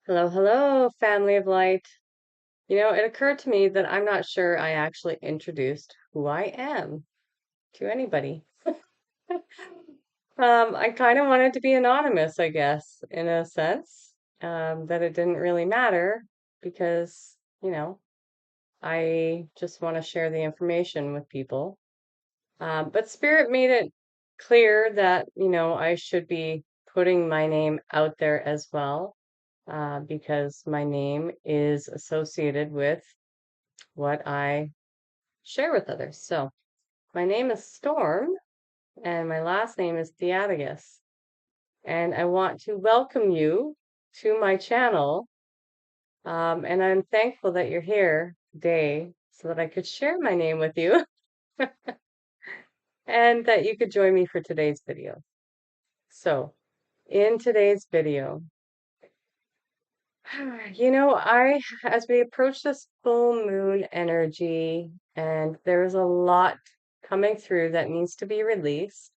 Hello, hello, family of light. It occurred to me that I'm not sure I actually introduced who I am to anybody. I kind of wanted to be anonymous, I guess, in a sense, that it didn't really matter because, I just want to share the information with people. But Spirit made it clear that, I should be putting my name out there as well, because my name is associated with what I share with others. So my name is Storm, and my last name is Theatigus. And I want to welcome you to my channel. And I'm thankful that you're here today so that I could share my name with you and that you could join me for today's video. So, in today's video, as we approach this full moon energy, and there's a lot coming through that needs to be released.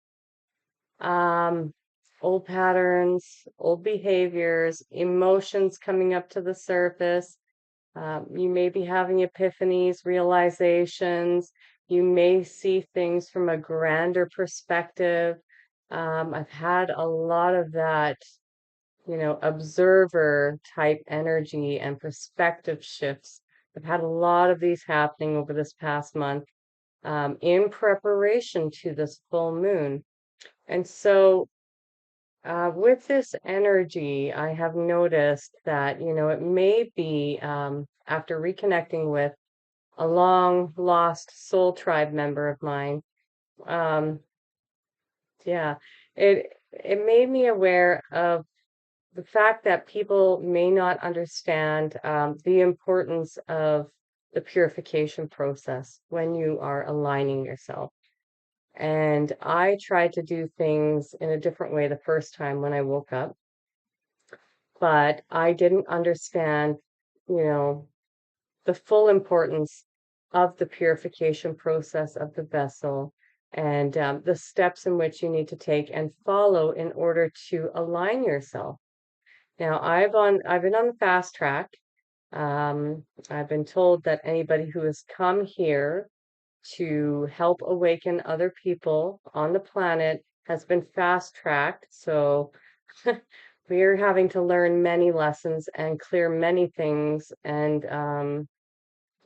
Um, Old patterns, old behaviors, emotions coming up to the surface. You may be having epiphanies, realizations. You may see things from a grander perspective. I've had a lot of that observer type energy and perspective shifts. I've had a lot of these happening over this past month, in preparation to this full moon. And so, with this energy, I have noticed that, it may be, after reconnecting with a long lost soul tribe member of mine. Um, yeah, it made me aware of the fact that people may not understand, the importance of the purification process when you are aligning yourself. And I tried to do things in a different way the first time when I woke up, but I didn't understand, you know, the full importance of the purification process of the vessel and, the steps in which you need to take and follow in order to align yourself. Now, I've been on the fast track. I've been told that anybody who has come here to help awaken other people on the planet has been fast tracked. So we are having to learn many lessons and clear many things and,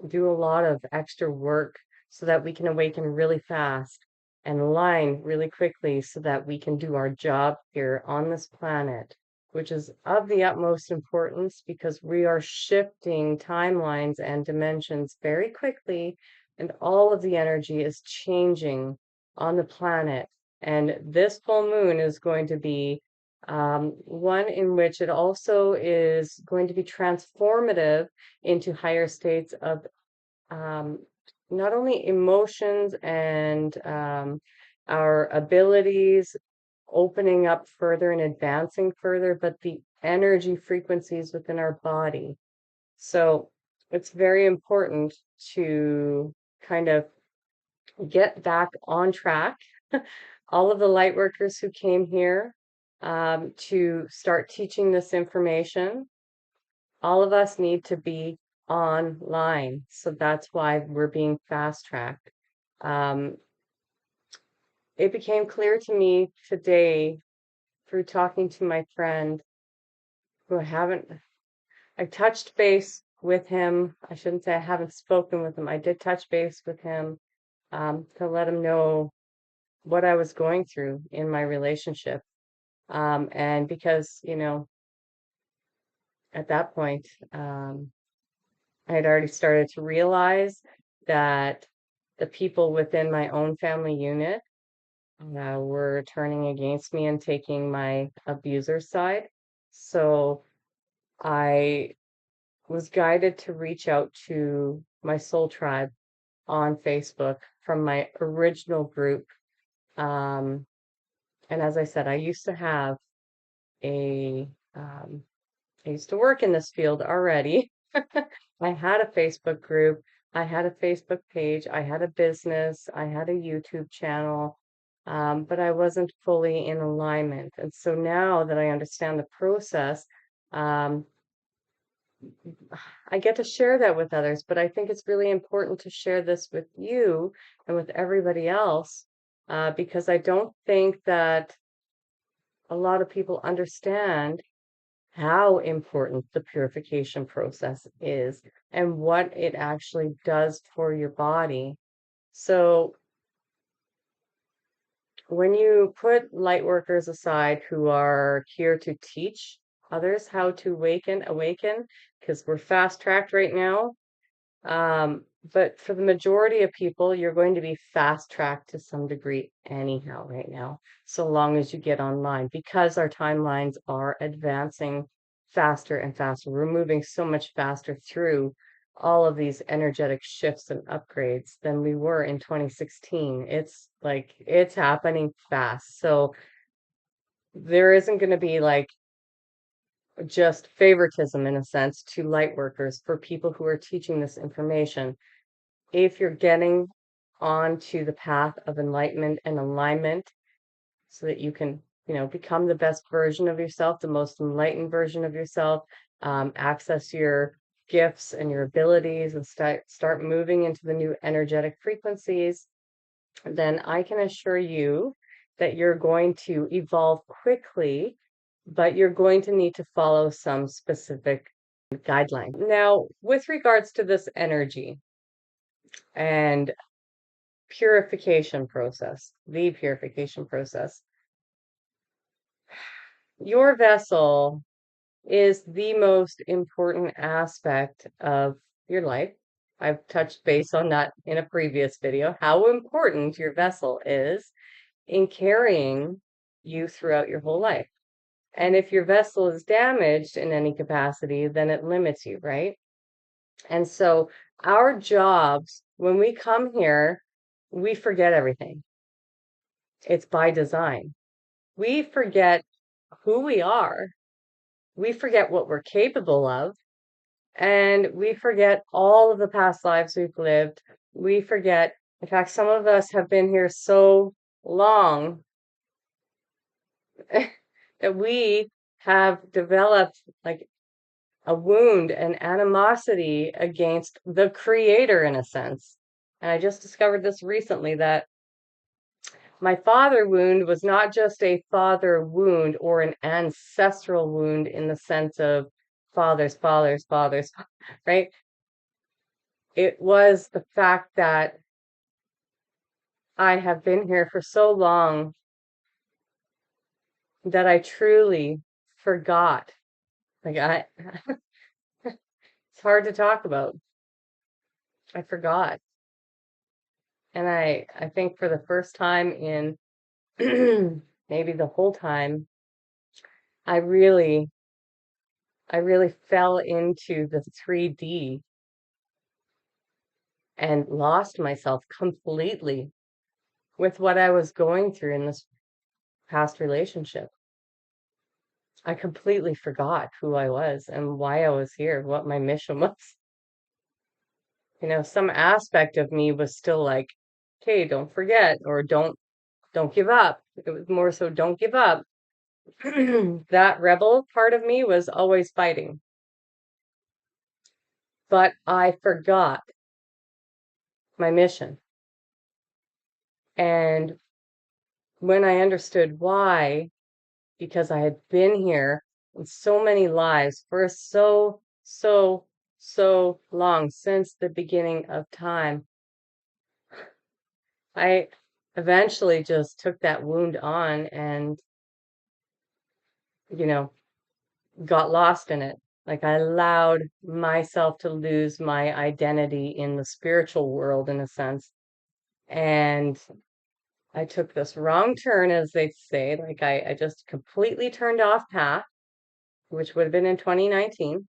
do a lot of extra work so that we can awaken really fast and align really quickly so that we can do our job here on this planet, which is of the utmost importance because we are shifting timelines and dimensions very quickly, and all of the energy is changing on the planet. And this full moon is going to be, one in which it also is going to be transformative into higher states of, um, not only emotions and, our abilities opening up further and advancing further, but the energy frequencies within our body. So it's very important to kind of get back on track. All of the light workers who came here, to start teaching this information, all of us need to be online. So that's why we're being fast tracked. Um, it became clear to me today through talking to my friend who I touched base with him. I shouldn't say I haven't spoken with him. I did touch base with him, to let him know what I was going through in my relationship. And because, at that point, I had already started to realize that the people within my own family unit, were turning against me and taking my abuser's side. So I was guided to reach out to my soul tribe on Facebook from my original group. Um, and as I said, a, I used to work in this field already. I had a Facebook group, I had a Facebook page, I had a business, I had a YouTube channel, but I wasn't fully in alignment. And so now that I understand the process, um, I get to share that with others, but I think it's really important to share this with you and with everybody else, because I don't think that a lot of people understand how important the purification process is and what it actually does for your body. So, when you put light workers aside who are here to teach others how to awaken, because we're fast tracked right now, but for the majority of people, you're going to be fast tracked to some degree anyhow right now, so long as you get online, because our timelines are advancing faster and faster. We're moving so much faster through all of these energetic shifts and upgrades than we were in 2016. It's like it's happening fast. So there isn't going to be like just favoritism in a sense to light workers for people who are teaching this information. If you're getting onto the path of enlightenment and alignment so that you can, become the best version of yourself, the most enlightened version of yourself, access your gifts and your abilities and start moving into the new energetic frequencies, then I can assure you that you're going to evolve quickly, but you're going to need to follow some specific guidelines. Now, with regards to this energy and the purification process. Your vessel is the most important aspect of your life. I've touched base on that in a previous video, how important your vessel is in carrying you throughout your whole life. And if your vessel is damaged in any capacity, then it limits you, right? And so our jobs, when we come here, we forget everything. It's by design. We forget who we are, we forget what we're capable of, and we forget all of the past lives we've lived. We forget, in fact, some of us have been here so long that we have developed like a wound and animosity against the creator in a sense. And I just discovered this recently that my father wound was not just a father wound or an ancestral wound in the sense of fathers, right? It was the fact that I have been here for so long that I truly forgot. Like it's hard to talk about. I forgot. And I think for the first time in maybe the whole time, I really, I really fell into the 3D and lost myself completely with what I was going through in this past relationship. I completely forgot who I was and why I was here, what my mission was. Some aspect of me was still like, okay, don't forget or don't give up. It was more so don't give up. That rebel part of me was always fighting. But I forgot my mission. And when I understood why, because I had been here in so many lives for so long since the beginning of time, I eventually just took that wound on and, you know, got lost in it. Like I allowed myself to lose my identity in the spiritual world in a sense. And I took this wrong turn, as they say. Like I just completely turned off path, which would have been in 2019.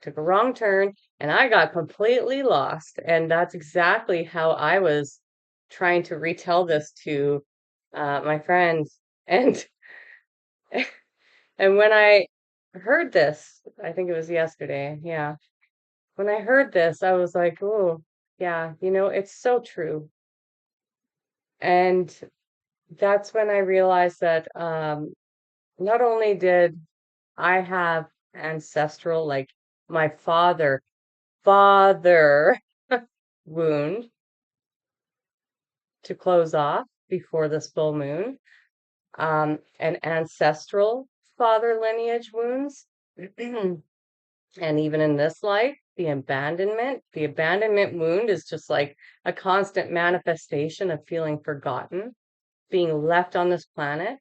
Took a wrong turn and I got completely lost. And that's exactly how I was trying to retell this to my friends. And and when I heard this, I think it was yesterday, yeah. When I heard this, I was like, oh, yeah, it's so true. And that's when I realized that not only did I have ancestral, like my father wound to close off before this full moon, and ancestral father lineage wounds. And even in this life, the abandonment wound is just like a constant manifestation of feeling forgotten, being left on this planet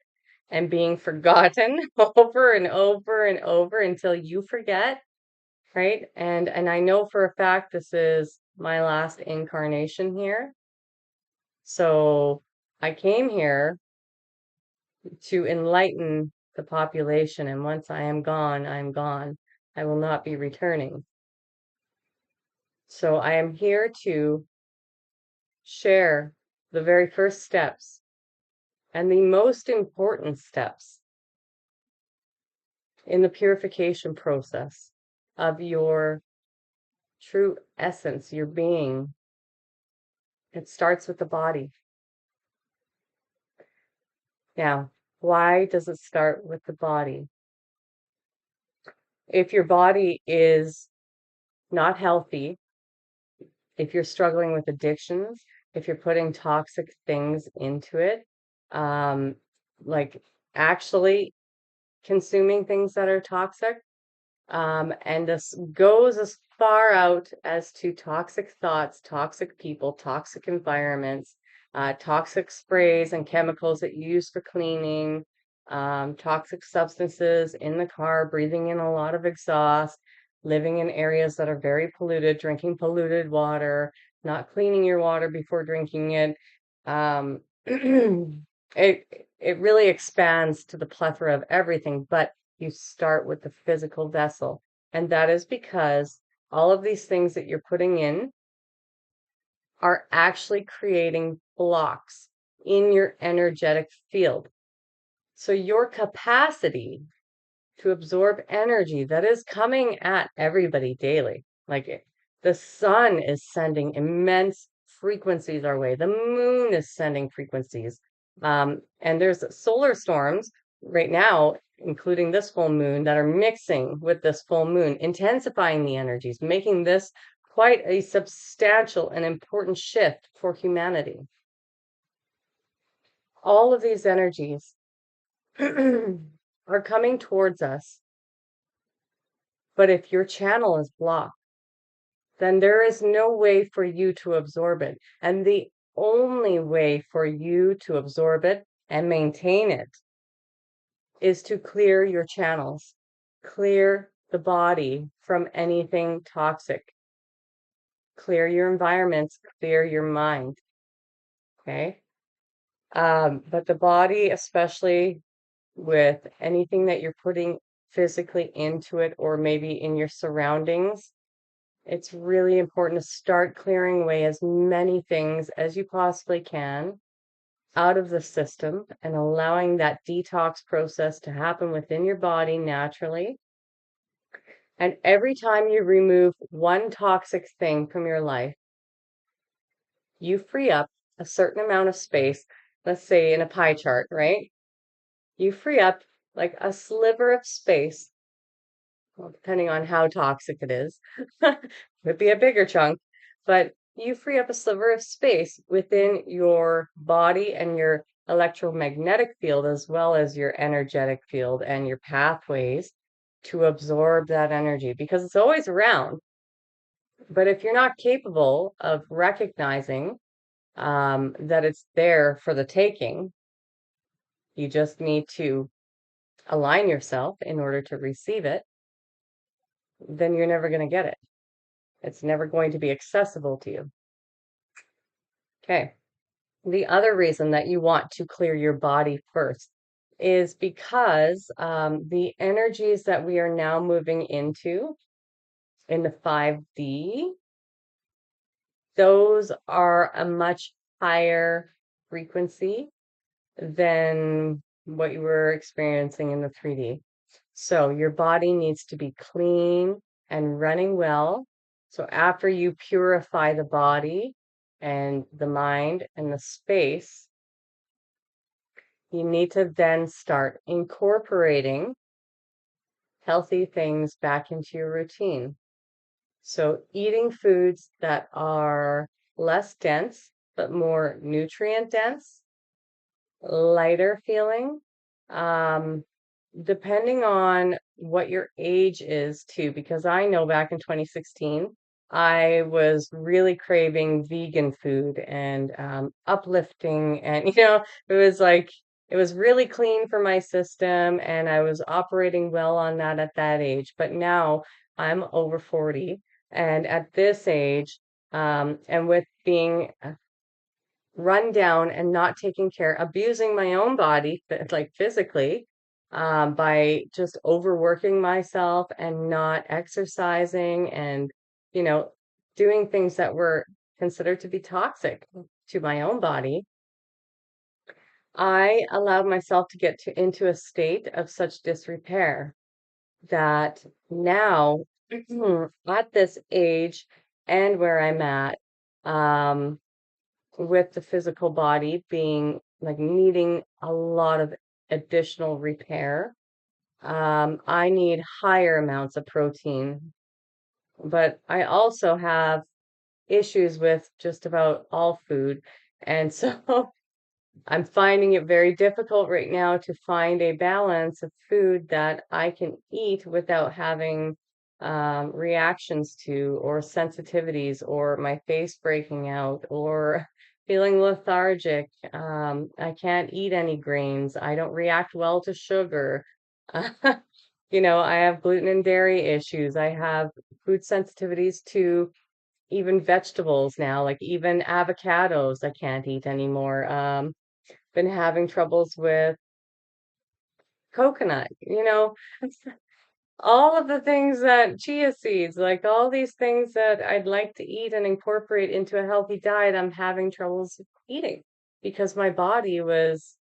and being forgotten over and over and over until you forget, right? And I know for a fact this is my last incarnation here. So I came here to enlighten the population, and once I am gone, I am gone. I will not be returning. So I am here to share the very first steps and the most important steps in the purification process of your true essence, your being. It starts with the body. Now, why does it start with the body? If your body is not healthy, if you're struggling with addictions, if you're putting toxic things into it, um, like actually consuming things that are toxic, and this goes as far out as to toxic thoughts, toxic people, toxic environments, toxic sprays and chemicals that you use for cleaning, toxic substances in the car, breathing in a lot of exhaust, living in areas that are very polluted, drinking polluted water, not cleaning your water before drinking it. Um, it really expands to the plethora of everything, but you start with the physical vessel. And that is because all of these things that you're putting in are actually creating blocks in your energetic field. So your capacity to absorb energy that is coming at everybody daily, the sun is sending immense frequencies our way, the moon is sending frequencies. And there's solar storms right now, including this full moon, that are mixing with this full moon, intensifying the energies, making this quite a substantial and important shift for humanity. All of these energies are coming towards us. But if your channel is blocked, then there is no way for you to absorb it. And the only way for you to absorb it and maintain it is to clear your channels, clear the body from anything toxic, clear your environments, clear your mind. Okay. But the body, especially with anything that you're putting physically into it, or maybe in your surroundings, it's really important to start clearing away as many things as you possibly can out of the system and allowing that detox process to happen within your body naturally. And every time you remove one toxic thing from your life, you free up a certain amount of space. Let's say in a pie chart, right? You free up like a sliver of space, well, depending on how toxic it is. Could be a bigger chunk, but you free up a sliver of space within your body and your electromagnetic field, as well as your energetic field and your pathways, to absorb that energy, because it's always around. But if you're not capable of recognizing that it's there for the taking, you just need to align yourself in order to receive it, then you're never going to get it. It's never going to be accessible to you. Okay. The other reason that you want to clear your body first is because the energies that we are now moving into in the 5D, those are a much higher frequency than what you were experiencing in the 3D. So your body needs to be clean and running well. So after you purify the body and the mind and the space, you need to then start incorporating healthy things back into your routine. So eating foods that are less dense, but more nutrient dense, lighter feeling, um, depending on what your age is too, because I know back in 2016, I was really craving vegan food and uplifting, and it was like it was really clean for my system, and I was operating well on that at that age. But now I'm over 40, and at this age, and with being run down and not taking care, abusing my own body, like physically, by just overworking myself and not exercising and, you know, doing things that were considered to be toxic to my own body. I allowed myself to get into a state of such disrepair that now, at this age and where I'm at, um, with the physical body being like needing a lot of additional repair. I need higher amounts of protein, but I also have issues with just about all food. And so I'm finding it very difficult right now to find a balance of food that I can eat without having reactions to, or sensitivities, or my face breaking out, or feeling lethargic. I can't eat any grains. I don't react well to sugar. I have gluten and dairy issues. I have food sensitivities to even vegetables now, like even avocados I can't eat anymore. Been having troubles with coconut, all of the things that chia seeds, like all these things that I'd like to eat and incorporate into a healthy diet, I'm having troubles eating because my body was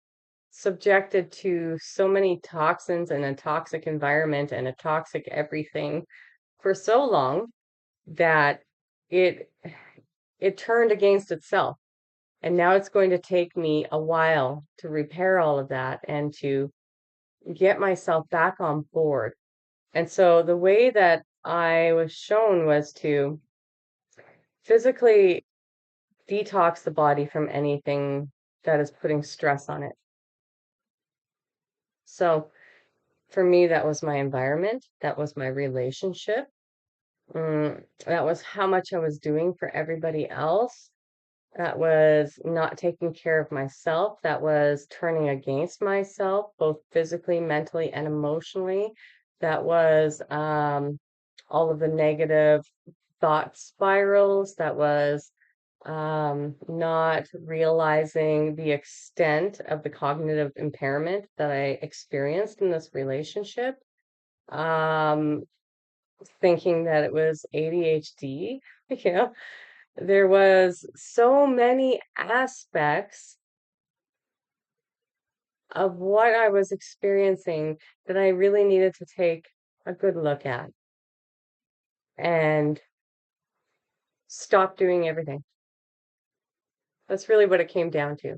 subjected to so many toxins and a toxic environment and a toxic everything for so long that it it turned against itself. And now it's going to take me a while to repair all of that and to get myself back on board. And so the way that I was shown was to physically detox the body from anything that is putting stress on it. So for me, that was my environment, that was my relationship, that was how much I was doing for everybody else. That was not taking care of myself. That was turning against myself, both physically, mentally, and emotionally. That was all of the negative thought spirals. That was not realizing the extent of the cognitive impairment that I experienced in this relationship. Um, Thinking that it was ADHD, you know. There was so many aspects of what I was experiencing that I really needed to take a good look at and stop doing everything. That's really what it came down to.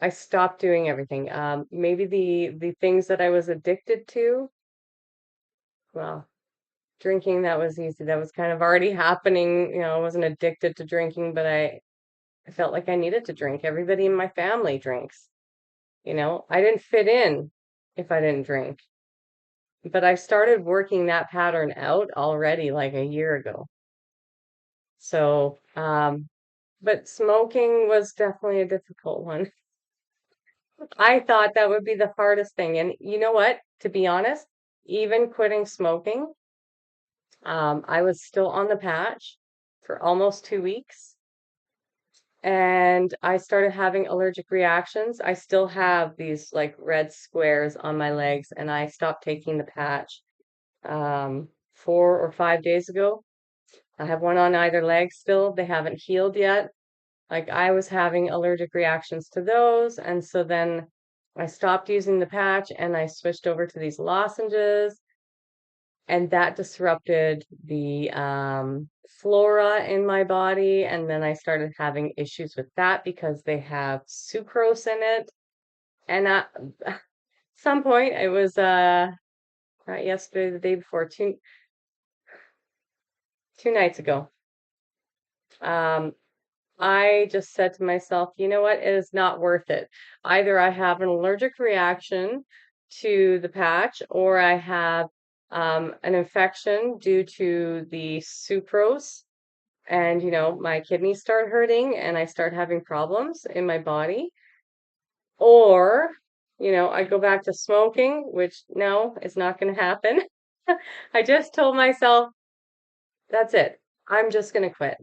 I stopped doing everything. Maybe the things that I was addicted to, well, drinking, that was easy. That was kind of already happening. I wasn't addicted to drinking, but I felt like I needed to drink. Everybody in my family drinks. I didn't fit in if I didn't drink. But I started working that pattern out already like a year ago. So, but smoking was definitely a difficult one. I thought that would be the hardest thing. And you know what? To be honest, even quitting smoking, I was still on the patch for almost 2 weeks. And I started having allergic reactions. I still have these like red squares on my legs, and I stopped taking the patch 4 or 5 days ago. I have one on either leg still. They haven't healed yet. Like I was having allergic reactions to those. And so then I stopped using the patch and I switched over to these lozenges. And that disrupted the flora in my body. And then I started having issues with that because they have sucrose in it. And at some point, it was not yesterday, the day before, two nights ago. Um, I just said to myself, you know what? It is not worth it. Either I have an allergic reaction to the patch, or I have an infection due to the sucrose, and my kidneys start hurting, and I start having problems in my body. Or, I go back to smoking, which no, it's not going to happen. I just told myself, that's it. I'm just going to quit.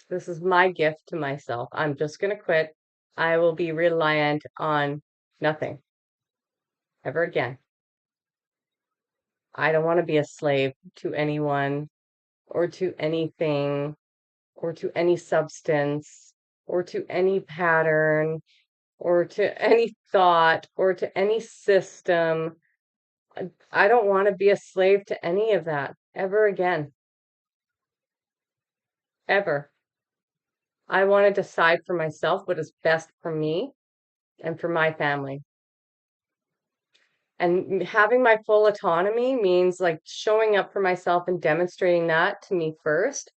This is my gift to myself. I'm just going to quit. I will be reliant on nothing ever again. I don't want to be a slave to anyone or to anything or to any substance or to any pattern or to any thought or to any system. I don't want to be a slave to any of that ever again, ever. I want to decide for myself what is best for me and for my family. And having my full autonomy means like showing up for myself and demonstrating that to me first,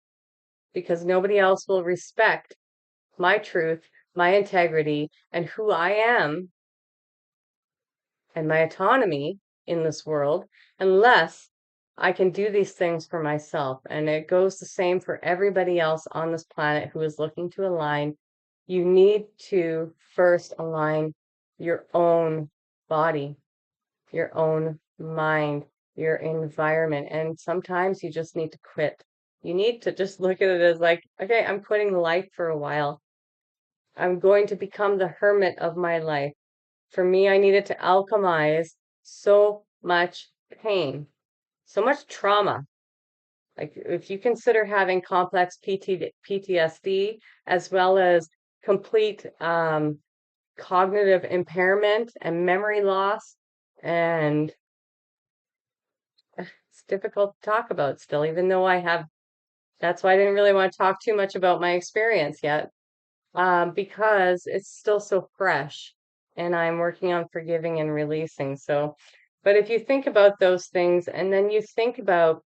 because nobody else will respect my truth, my integrity, and who I am and my autonomy in this world unless I can do these things for myself. And it goes the same for everybody else on this planet who is looking to align. You need to first align your own body, your own mind, your environment. And sometimes you just need to quit. You need to just look at it as like, okay, I'm quitting life for a while. I'm going to become the hermit of my life. For me, I needed to alchemize so much pain, so much trauma. Like if you consider having complex PTSD as well as complete cognitive impairment and memory loss, and it's difficult to talk about still, even though that's why I didn't really want to talk too much about my experience yet, because it's still so fresh and I'm working on forgiving and releasing. So, but if you think about those things and then you think about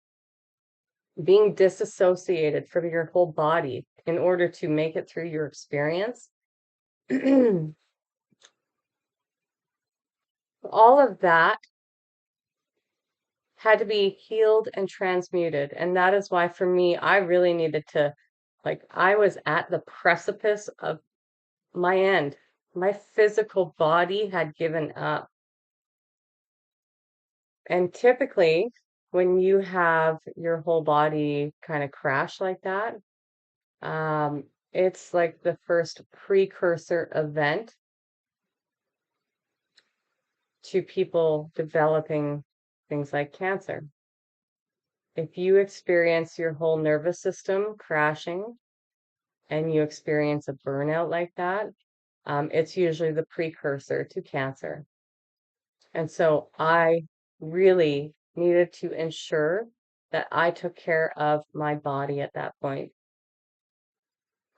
being disassociated from your whole body in order to make it through your experience, all of that had to be healed and transmuted. And that is why, for me, I really needed to, like, I was at the precipice of my end. My physical body had given up. And typically, when you have your whole body kind of crash like that, it's like the first precursor event to people developing things like cancer. If you experience your whole nervous system crashing and you experience a burnout like that, it's usually the precursor to cancer. And so I really needed to ensure that I took care of my body at that point.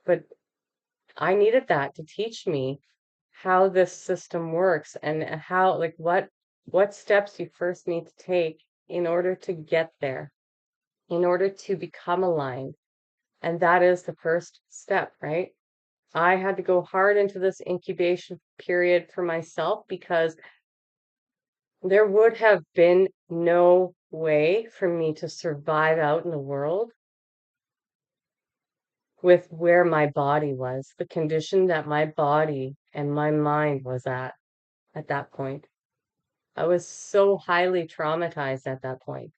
But I needed that to teach me how this system works and how, like, what steps you first need to take in order to get there, in order to become aligned. And that is the first step, right? I had to go hard into this incubation period for myself because there would have been no way for me to survive out in the world with where my body was, the condition that my body and my mind was at that point. I was so highly traumatized at that point.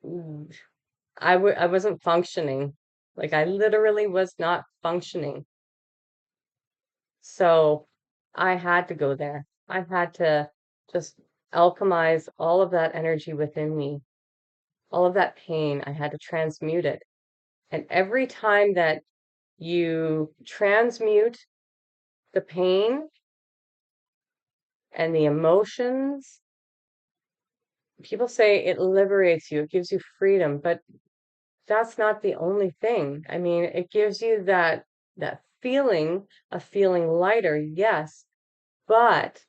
Mm, I wasn't functioning. Like I literally was not functioning. So I had to go there. I had to just alchemize all of that energy within me, all of that pain. I had to transmute it. And every time that you transmute the pain and the emotions, people say it liberates you, it gives you freedom, but that's not the only thing. I mean, it gives you that feeling of feeling lighter, yes, but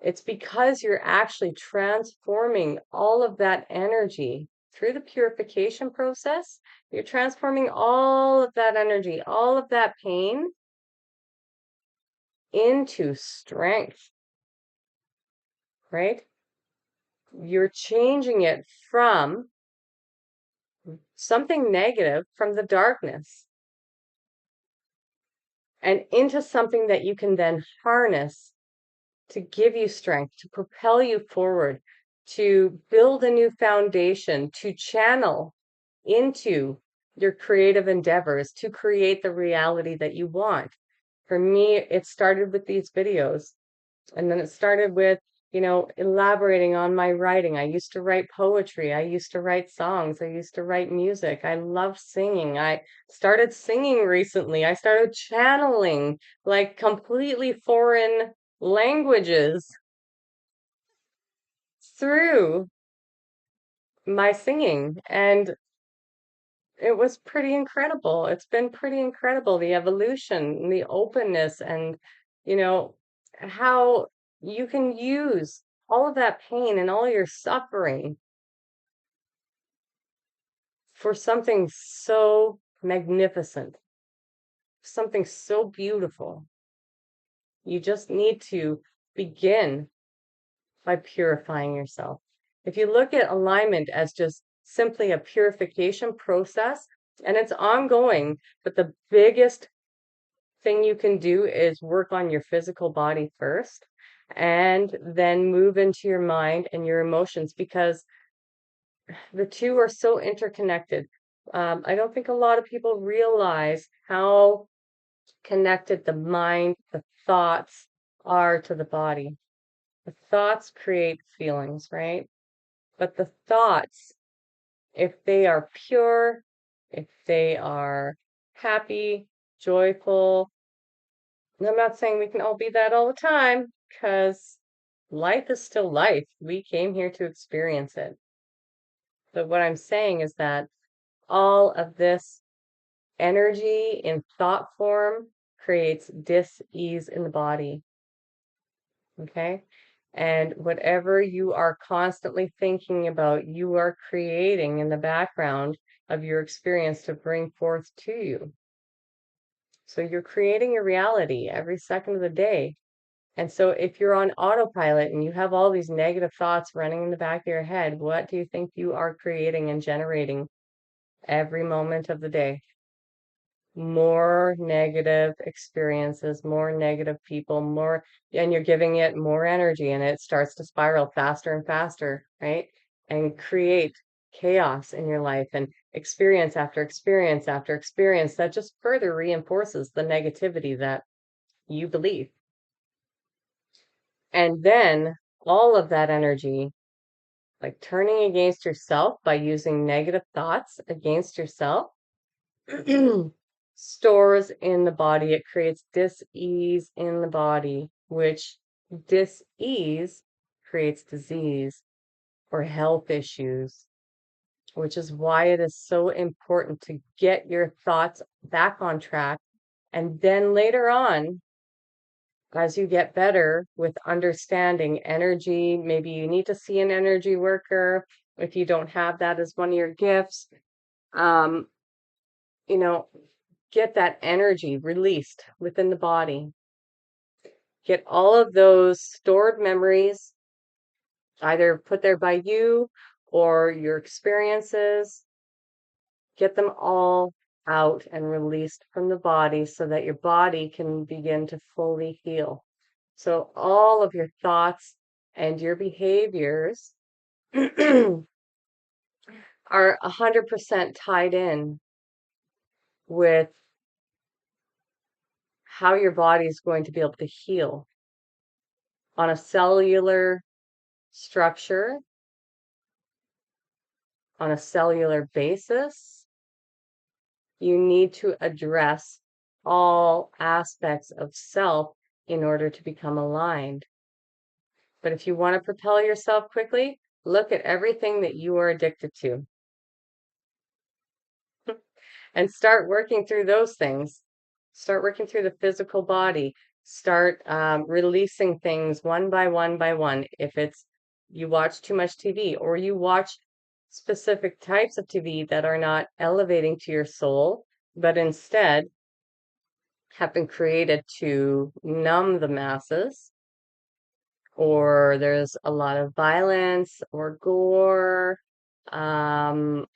It's because you're actually transforming all of that energy through the purification process. You're transforming all of that energy, all of that pain into strength, right? You're changing it from something negative, from the darkness, and into something that you can then harness to give you strength, to propel you forward, to build a new foundation, to channel into your creative endeavors, to create the reality that you want. For me, it started with these videos, and then it started with, elaborating on my writing. I used to write poetry. I used to write songs. I used to write music. I love singing. I started singing recently. I started channeling like completely foreign languages through my singing. And it was pretty incredible. It's been pretty incredible, the evolution, the openness, and, you know, how you can use all of that pain and all your suffering for something so magnificent, something so beautiful. You just need to begin by purifying yourself. If you look at alignment as just simply a purification process, and it's ongoing, but the biggest thing you can do is work on your physical body first and then move into your mind and your emotions, because the two are so interconnected. I don't think a lot of people realize how connected the mind, the thoughts are to the body. The thoughts create feelings, right? But the thoughts, if they are pure, if they are happy, joyful, and I'm not saying we can all be that all the time, because life is still life. We came here to experience it. But what I'm saying is that all of this energy in thought form creates dis-ease in the body. Okay? And whatever you are constantly thinking about, you are creating in the background of your experience to bring forth to you. So you're creating your reality every second of the day. And so if you're on autopilot and you have all these negative thoughts running in the back of your head, what do you think you are creating and generating every moment of the day? More negative experiences, more negative people, and you're giving it more energy, and it starts to spiral faster and faster, right? And create chaos in your life, and experience after experience after experience that just further reinforces the negativity that you believe. And then all of that energy, like turning against yourself by using negative thoughts against yourself, stores in the body. It creates dis-ease in the body, which dis-ease creates disease or health issues, which is why it is so important to get your thoughts back on track. And then later on, as you get better with understanding energy, maybe you need to see an energy worker if you don't have that as one of your gifts. Um, you know, get that energy released within the body. Get all of those stored memories either put there by you or your experiences. Get them all out and released from the body so that your body can begin to fully heal. So all of your thoughts and your behaviors are 100% tied in with how your body is going to be able to heal on a cellular structure, on a cellular basis. You need to address all aspects of self in order to become aligned. But if you want to propel yourself quickly, look at everything that you are addicted to and start working through those things. Start working through the physical body. Start releasing things one by one by one. If it's you watch too much TV or you watch specific types of TV that are not elevating to your soul, but instead have been created to numb the masses, or there's a lot of violence or gore. Um,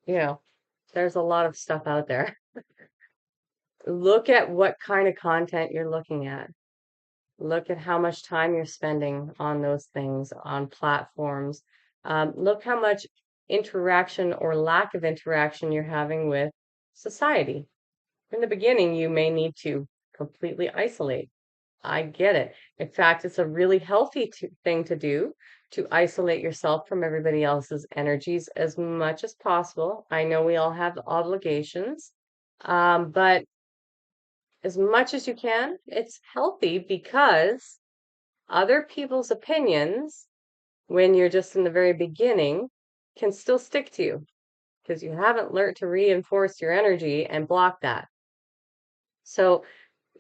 you know, there's a lot of stuff out there. Look at what kind of content you're looking at. Look at how much time you're spending on those things, on platforms. Look how much interaction or lack of interaction you're having with society. In the beginning, you may need to completely isolate. I get it. In fact, it's a really healthy thing to do to isolate yourself from everybody else's energies as much as possible. I know we all have obligations, but as much as you can, it's healthy because other people's opinions, when you're just in the very beginning, can still stick to you because you haven't learned to reinforce your energy and block that. So,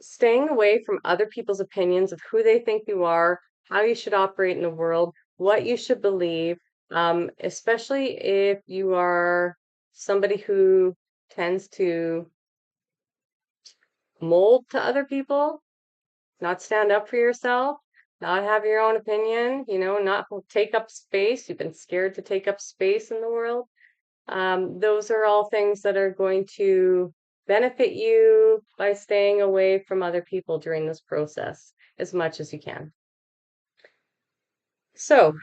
staying away from other people's opinions of who they think you are, how you should operate in the world, what you should believe, especially if you are somebody who tends to mold to other people, not stand up for yourself, not have your own opinion, not take up space. You've been scared to take up space in the world. Those are all things that are going to benefit you by staying away from other people during this process as much as you can. So,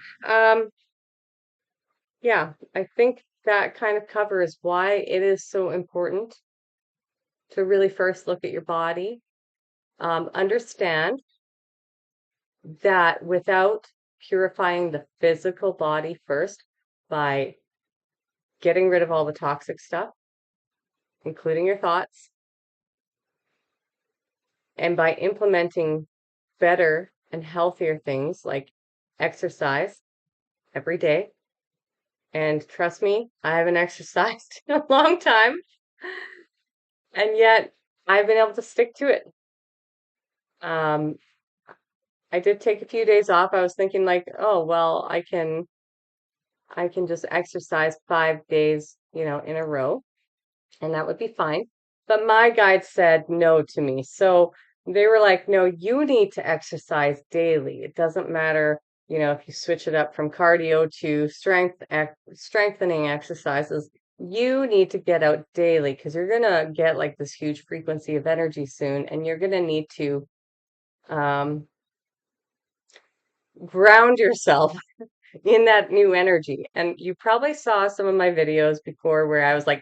yeah, I think that kind of covers why it is so important to really first look at your body. Understand that without purifying the physical body first by getting rid of all the toxic stuff, including your thoughts, and by implementing better and healthier things like exercise every day. And trust me, I haven't exercised in a long time, and yet I've been able to stick to it. Um, I did take a few days off. I was thinking like, oh, well, I can just exercise 5 days, in a row, and that would be fine. But my guide said no to me. So they were like, no, you need to exercise daily. It doesn't matter, if you switch it up from cardio to strengthening exercises. You need to get out daily because you're gonna get like this huge frequency of energy soon, and you're gonna need to um, ground yourself in that new energy. And you probably saw some of my videos before where I was like,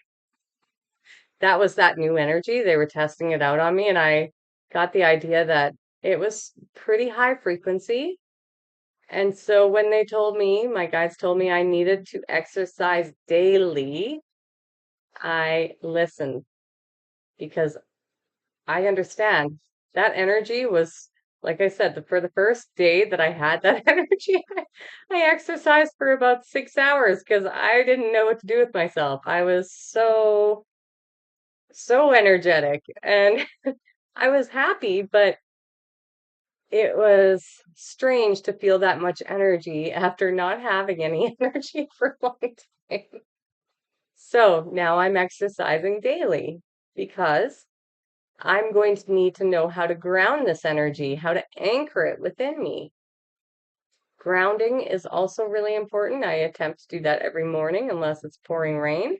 that was that new energy. They were testing it out on me, and I got the idea that it was pretty high frequency. And so when they told me, my guides told me I needed to exercise daily, I listened because I understand that energy was, like I said, for the first day that I had that energy, I exercised for about 6 hours because I didn't know what to do with myself. I was so energetic and I was happy, but it was strange to feel that much energy after not having any energy for a long time. So now I'm exercising daily because I'm going to need to know how to ground this energy, how to anchor it within me. Grounding is also really important. I attempt to do that every morning unless it's pouring rain,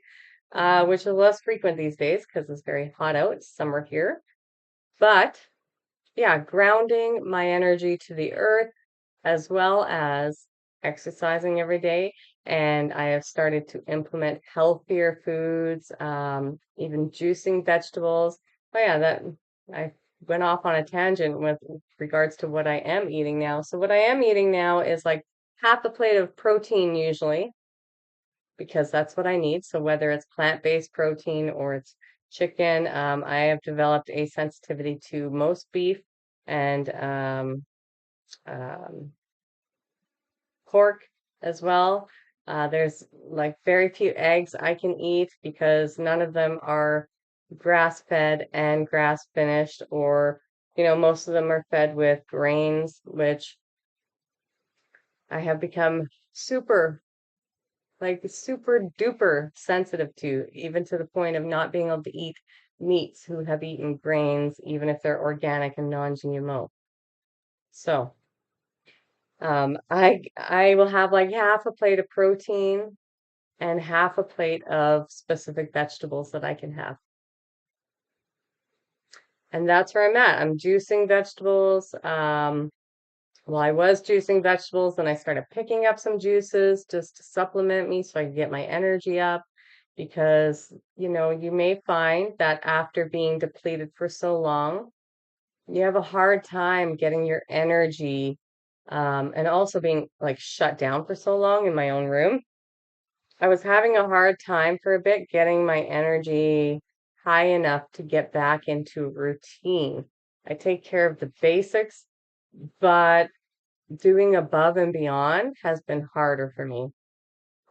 which is less frequent these days because it's very hot out. It's summer here. But yeah, grounding my energy to the earth as well as exercising every day. And I have started to implement healthier foods, even juicing vegetables. Oh yeah, that I went off on a tangent with regards to what I am eating now. So what I am eating now is like half a plate of protein usually, because that's what I need. So whether it's plant-based protein or it's chicken, I have developed a sensitivity to most beef and um, pork as well. There's like very few eggs I can eat because none of them are grass-fed and grass-finished or most of them are fed with grains, which I have become super, like super duper sensitive to, even to the point of not being able to eat meats who have eaten grains, even if they're organic and non-GMO. So, I will have like half a plate of protein and half a plate of specific vegetables that I can have. And that's where I'm at. I'm juicing vegetables. Well, I was juicing vegetables, and I started picking up some juices just to supplement me so I can get my energy up. Because, you may find that after being depleted for so long, you have a hard time getting your energy, and also being like shut down for so long in my own room. I was having a hard time for a bit getting my energy high enough to get back into a routine. I take care of the basics, but doing above and beyond has been harder for me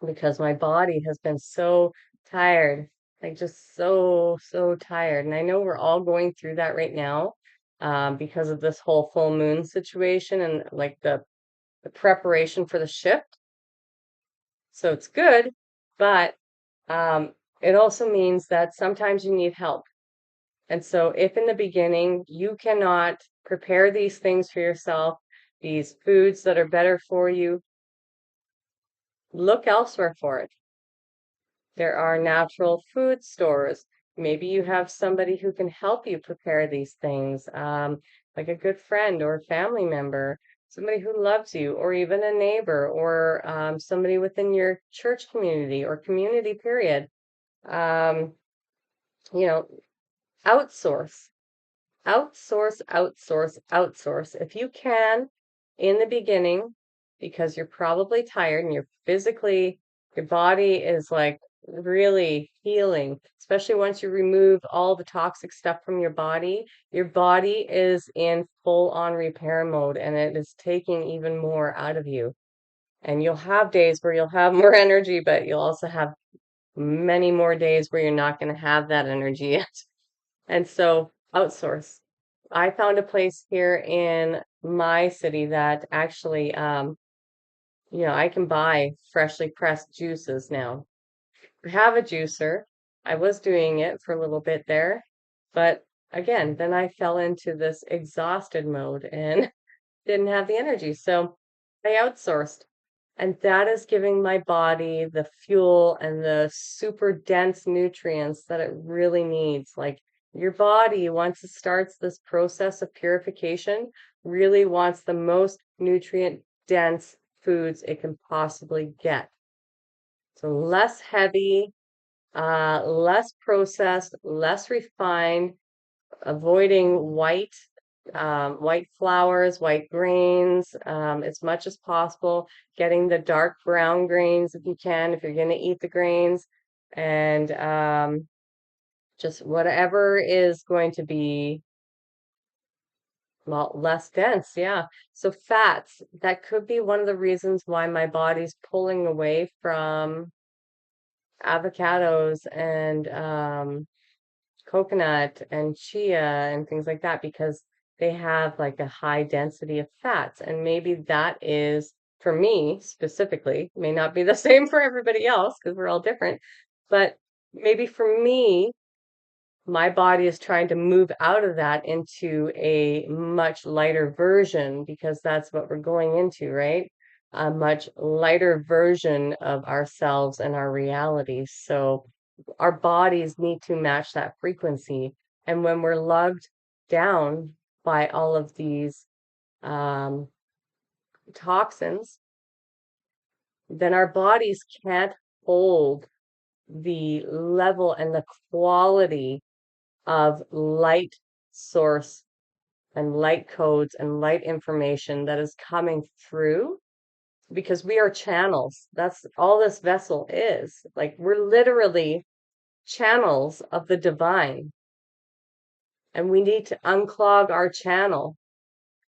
because my body has been so tired, like just so, so tired. And I know we're all going through that right now, because of this whole full moon situation and like the preparation for the shift. So it's good, but um, it also means that sometimes you need help. And so, if in the beginning you cannot prepare these things for yourself, these foods that are better for you, look elsewhere for it. There are natural food stores. Maybe you have somebody who can help you prepare these things, like a good friend or family member, somebody who loves you, or even a neighbor, or somebody within your church community or community, period. Um, you know, outsource. Outsource, outsource, outsource. If you can in the beginning, because you're probably tired and your body is like really healing, especially once you remove all the toxic stuff from your body is in full on repair mode and it is taking even more out of you. And you'll have days where you'll have more energy, but you'll also have many more days where you're not going to have that energy yet. And so outsource. I found a place here in my city that actually, I can buy freshly pressed juices now. I have a juicer. I was doing it for a little bit there, but again, then I fell into this exhausted mode and didn't have the energy. So I outsourced. And that is giving my body the fuel and the super dense nutrients that it really needs. Like your body, once it starts this process of purification, really wants the most nutrient dense foods it can possibly get. So less heavy, less processed, less refined, avoiding white flours, white grains, as much as possible, getting the dark brown grains if you can, if you're going to eat the grains, and just whatever is going to be, well, less dense. Yeah. So fats, that could be one of the reasons why my body's pulling away from avocados and coconut and chia and things like that because they have like a high density of fats. And maybe that is, for me specifically, may not be the same for everybody else because we're all different, but maybe for me, my body is trying to move out of that into a much lighter version because that's what we're going into, right? A much lighter version of ourselves and our realities. So our bodies need to match that frequency. And when we're lugged down by all of these um, toxins, then our bodies can't hold the level and the quality of light source and light codes and light information that is coming through because we are channels. That's all this vessel is. Like we're literally channels of the divine. And we need to unclog our channel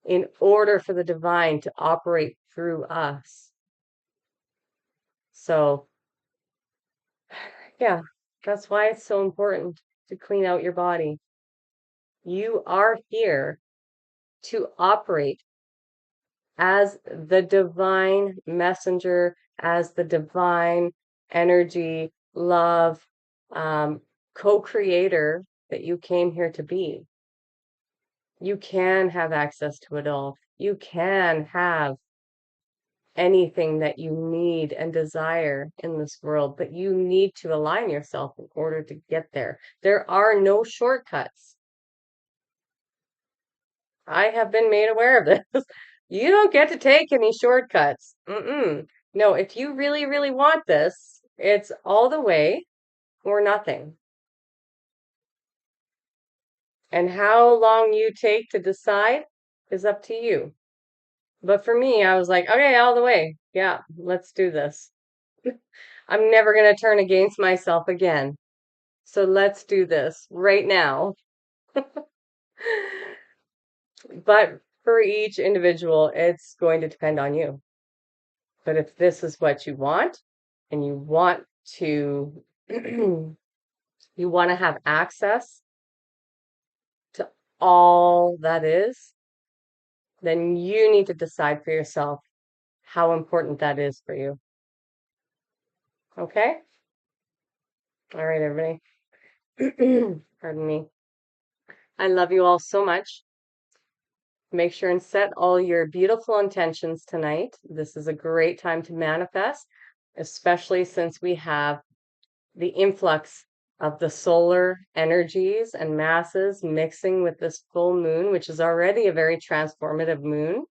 in order for the divine to operate through us. So, yeah, that's why it's so important to clean out your body. You are here to operate as the divine messenger, as the divine energy, love, co-creator that you came here to be. You can have access to it all. You can have anything that you need and desire in this world, but you need to align yourself in order to get there. There are no shortcuts. I have been made aware of this. You don't get to take any shortcuts. No, if you really, really want this, it's all the way or nothing. And how long you take to decide is up to you. But for me, I was like, okay, all the way. Yeah, let's do this. I'm never going to turn against myself again. So let's do this right now. But for each individual, it's going to depend on you. But if this is what you want and you want to you want to have access to all that is, then you need to decide for yourself how important that is for you. Okay? All right, everybody. Pardon me. I love you all so much. Make sure and set all your beautiful intentions tonight. This is a great time to manifest, especially since we have the influx of the solar energies and masses mixing with this full moon, which is already a very transformative moon.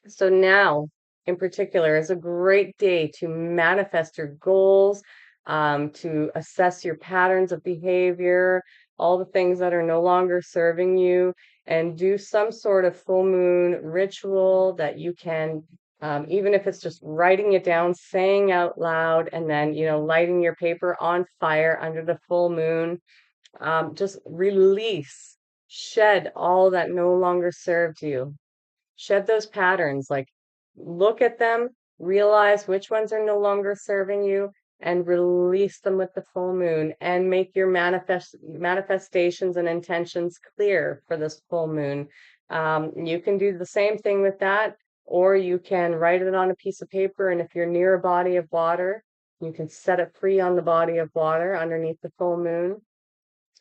So now, in particular, is a great day to manifest your goals, to assess your patterns of behavior, all the things that are no longer serving you, and do some sort of full moon ritual that you can, even if it's just writing it down, saying out loud, and then, lighting your paper on fire under the full moon. Just release, shed all that no longer served you. Shed those patterns, like look at them, realize which ones are no longer serving you, and release them with the full moon, and make your manifestations and intentions clear for this full moon. You can do the same thing with that, or you can write it on a piece of paper, and if you're near a body of water, you can set it free on the body of water underneath the full moon.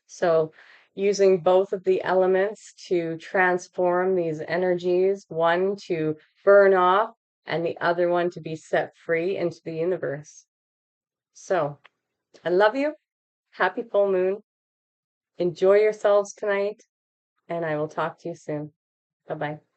So using both of the elements to transform these energies, one to burn off and the other one to be set free into the universe. So I love you. Happy full moon. Enjoy yourselves tonight, and I will talk to you soon. Bye-bye.